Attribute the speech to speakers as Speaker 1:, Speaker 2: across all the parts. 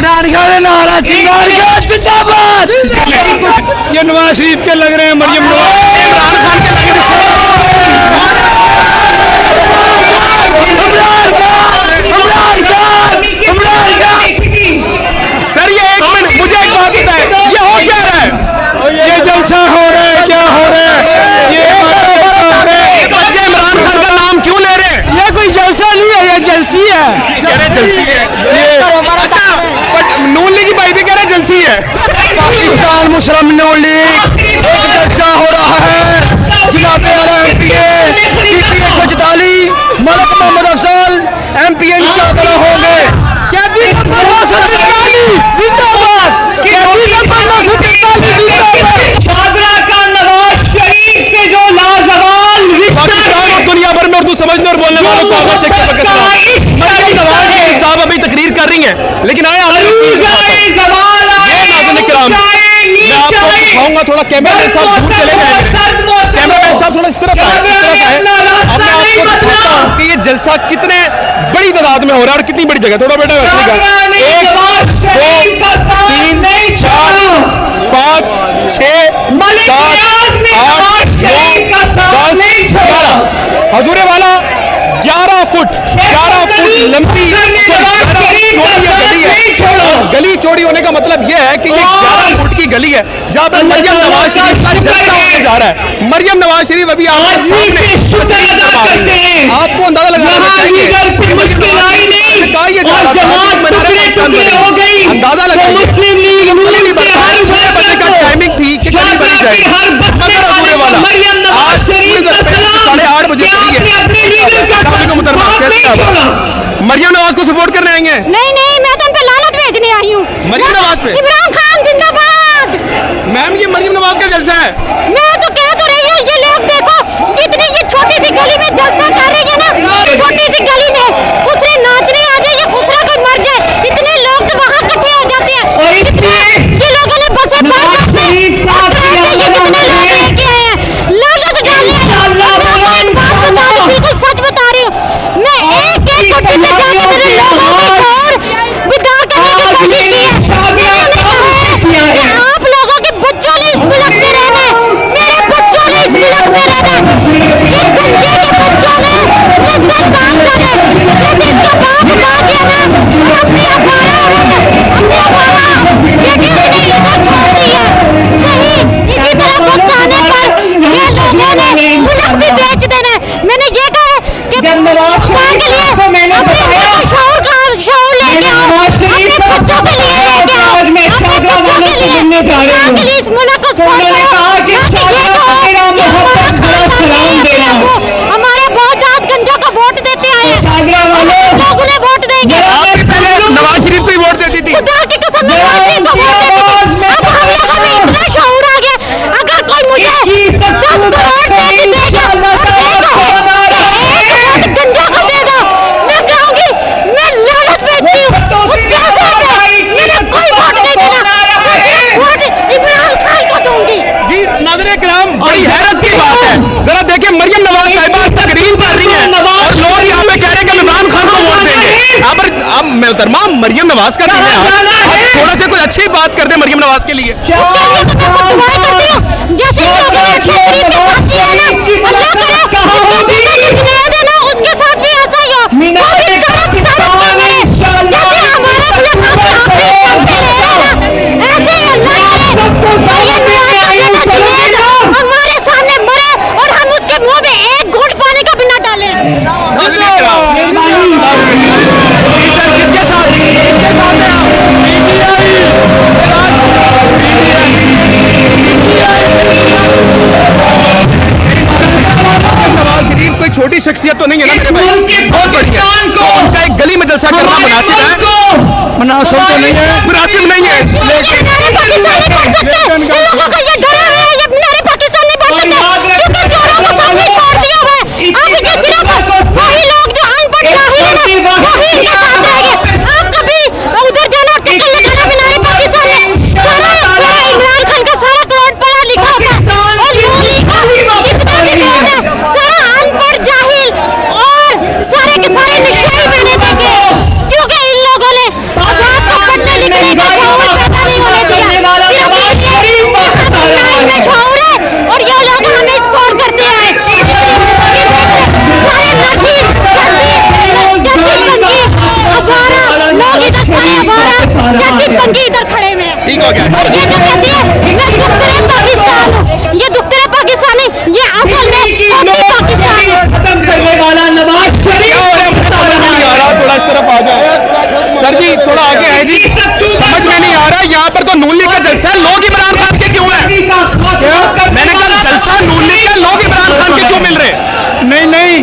Speaker 1: इमरान खान ने नारा इमरान खान जिंदाबाद।
Speaker 2: ये नवाज शरीफ के लग रहे हैं, मरियम नवाज
Speaker 3: इमरान खान के लग रहे हैं। सर ये एक मिनट, मुझे एक बात बताएं, ये हो क्या रहा है?
Speaker 2: ये जलसा हो रहा है, क्या हो रहा है? ये
Speaker 3: बच्चे इमरान खान का नाम क्यों ले रहे हैं?
Speaker 2: ये कोई जलसा नहीं है, ये जलसी है।
Speaker 3: जलसी है अच्छा, बट नून लीग की भाई भी कह रहे जलसी है।
Speaker 1: पाकिस्तान मुस्लिम नून लीग एक जलसा हो रहा है। जनाब MPA सजदाली मलिक मोहम्मद अफजल MPA इंशाअल्लाह होंगे।
Speaker 3: दुनिया भर में उर्दू समझने और बोलने वालों को आवश्यक है। मरियम नवाज साहब अभी तकरीर कर रही हैं, लेकिन आए मैं आपको दिखाऊंगा। थोड़ा कैमरामैन साहब दूर चले जाए, कैमरामैन साहब थोड़ा इस तरफ आए, अब मैं आपको दिखाता हूँ कि ये जलसा कितने बड़ी तादाद में हो रहा है और कितनी बड़ी जगह। थोड़ा बेटा 1 2 3 4 5 6 7 8 9 10 11 हजूरे वाला 11 फुट लंबी गली है। गली चौड़ी होने का मतलब यह है कि ये 11 फुट की गली है जहाँ पर मरियम नवाज शरीफ का जलसा होने जा रहा है। मरियम नवाज शरीफ अभी आपके सामने आपको अंदाजा लगाना चाहिए कहा ये जा रहा था, अंदाजा लगाइए। 6 बजे का टाइमिंग थी कि गली बनी जाएगी, मगर हजूरे वाला आज पूरी 8:30 बजे कैसे मरियम नवाज को सपोर्ट करने आएंगे?
Speaker 4: नहीं, मैं तो उन पे लानत भेजने आई हूँ।
Speaker 3: मरियम नवाज पे?
Speaker 4: इमरान खान जिंदाबाद।
Speaker 3: मैम ये मरियम नवाज का जलसा है।
Speaker 4: मैं तो कह तो रही हूँ, ये लोग देखो जितनी ये छोटी सी गली में जलसा कर रही है ना, छोटी सी गली में खुसरे नाचने आ जाए, ये खुसरा कोई मर जाए, इतने लोग तो वहाँ इकट्ठे हो जाते हैं। ये लोगों ने बसें पार करते हैं, ये कितने लोग लेके आए हैं, लानत डाले। बिल्कुल सच बता रही हूँ मैं, एक कोठी पे जाके मेरे लोगों की शोर विदार करने की कोशिश की है। मैंने कहा है कि आप लोगों के बच्चों ने इस मुल्क में रहना है, मेरे बच्चों ने इस मुल्क में रहना है। ये गंजे के बच्चों ने ये दिल बांध कर ये जिसका बाप उठा दिया ना, अपनी अफवाह बेटी ने इधर छोड़ दी है। सही इसी तरह वक्त आने पर ये लोगों ने मुल्क भी बेच देना है। मैंने ये कहा है कि शुक्र के लिए अपने शौर लेके आओ, अपने बच्चों के लिए लेके आओ, अपने बच्चों के लिए इस मुल्क को सपोर्ट करो। हमारे बहुत आज गंजा को वोट देते आए हैं, लोग उन्हें वोट देंगे।
Speaker 3: नवाज शरीफ को ही वोट देती थी।
Speaker 4: खुदा की कसम नवाज शरीफ को वोट देते थे। अब हम लोगों में इतना शौर आ गया, अगर कोई मुझे 10 करोड़ दे देगा गंजा को दे दो, मैं कहूँगी मैं लालच बेचती हूँ उस पैसे पे, मैंने कोई वोट नहीं देना, वोट इमरान खान को दूंगी।
Speaker 3: जी नाज़रीन किराम, बड़ी हैरत की बात है, जरा देखें मरियम नवाज साहिबा तकरीर कर रही हैं और लोग यहाँ पे कह रहे हैं कि इमरान खान को वोट देंगे। अब मोहतरमा मरियम नवाज का दिन है, आप थोड़ा से कोई अच्छी बात कर दे मरियम नवाज के लिए।
Speaker 4: उसके लिए तो मैं दुआएं करती हूँ, जैसे इन लोगों ने शरीफ के साथ किया है ना, अल्लाह करे उसके साथ भी ऐसा ही हो। वो भी तरफ करे, जैसे हमारे मुल्क हमसे आखिरी सांसें ले रहे हैं ना, ऐसे ही अल्लाह करे हमारे सामने मरे और हम उसके मुंह में एक घूंट पानी का भी न डालें।
Speaker 3: किसके साथ है नवाज शरीफ कोई छोटी शख्सियत तो नहीं है ना मेरे भाई, बहुत बढ़िया। तो उनका एक गली में जलसा करना मुनासिब है?
Speaker 2: मुनासिब तो नहीं है,
Speaker 3: मुनासिब नहीं है, लेकिन
Speaker 4: लोगों को ये डरा हुआ है, ये मेरे पाकिस्तान नहीं बढ़ सकते क्योंकि चोरों को सामने छोड़ दिया हुआ है। अब ये सिर्फ वही लोग जो अनपढ़ जाहिल है ना, वही इनके साथ रहेंगे। आप कभी उधर जाना और चक्कर लगाना भी नहीं, पाकिस्तान में सारा इमरान खान का सारा करोड़ पढ़ा लिखा होता है और नून लीग का जितना भी करोड़ है सारा अनपढ़ जाहिल और सारे के सारे निशाई बने देंगे, क्योंकि इन लोगों ने रात को पढ़ने लिखने बजरंगी इधर खड़े हुए हैं।
Speaker 3: ठीक हो गया।
Speaker 4: और ये जो कहती है मैं दुख्तरे पाकिस्तान हूँ, ये दुख्तरे पाकिस्तानी, ये असल में कौमी पाकिस्तान है।
Speaker 2: खत्म करने वाला नवाज
Speaker 3: क्या हो रहा है मुझे समझ में नहीं आ रहा, थोड़ा इस तरफ आ जाए सर जी, थोड़ा आगे आए जी। समझ में नहीं आ रहा, यहाँ पर तो नून लीग का जलसा है, लोग इमरान खान के क्यों हैं? मैंने कहा जलसा नून लीग का, लोग इमरान खान के क्यों मिल रहे हैं?
Speaker 2: नहीं नहीं,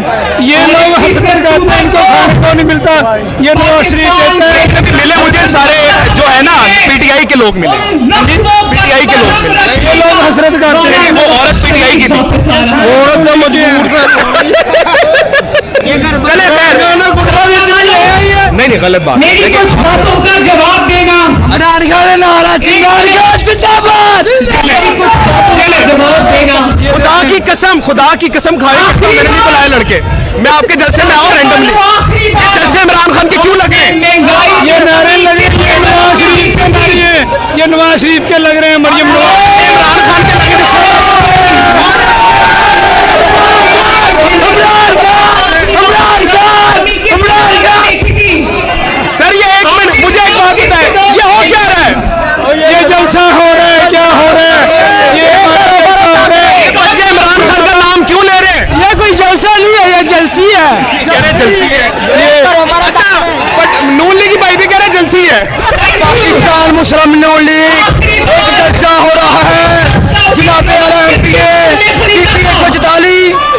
Speaker 2: ये लोग हंसकर कहते हैं इनको खाने को नहीं मिलता, ये नवाज शरीफ कहते हैं।
Speaker 3: देखने भी मिले मुझे सारे जो है ना पीटीआई के लोग मिले, पीटीआई के लोग मिले।
Speaker 2: ये लोग हसरत करते हैं।
Speaker 3: वो औरत पीटीआई की थी।
Speaker 2: औरत तो मजबूर से
Speaker 3: चले खैर, नहीं नहीं गलत बात।
Speaker 2: मेरी कुछ बातों का जवाब देना। जवाब देना।
Speaker 3: खुदा की कसम खाए मैंने नहीं बुलाया लड़के, मैं आपके जलसे में आऊँ रैंडमली। ये जलसे इमरान खान के क्यों लगे?
Speaker 2: ये नारे लगे, ये नवाज शरीफ के नारे हैं, ये नवाज शरीफ के लग रहे हैं, मरियम नवाज।
Speaker 3: इमरान खान के लगे सर। ये एक मिनट मुझे एक बात बताए, ये हो क्या रहा है?
Speaker 2: ये जलसा हो रहा है, क्या हो रहा है? ये
Speaker 3: बच्चे इमरान खान का नाम क्यों ले रहे हैं?
Speaker 2: ये कोई जलसा नहीं है, ये जलसी है।
Speaker 3: कह रहे जलसी है ये, अच्छा बट नून लीग की भाई भी कह रहे जलसी है।
Speaker 1: पाकिस्तान मुस्लिम नून लीग एक जलसा हो रहा है। जनाब आला MPA PPA 144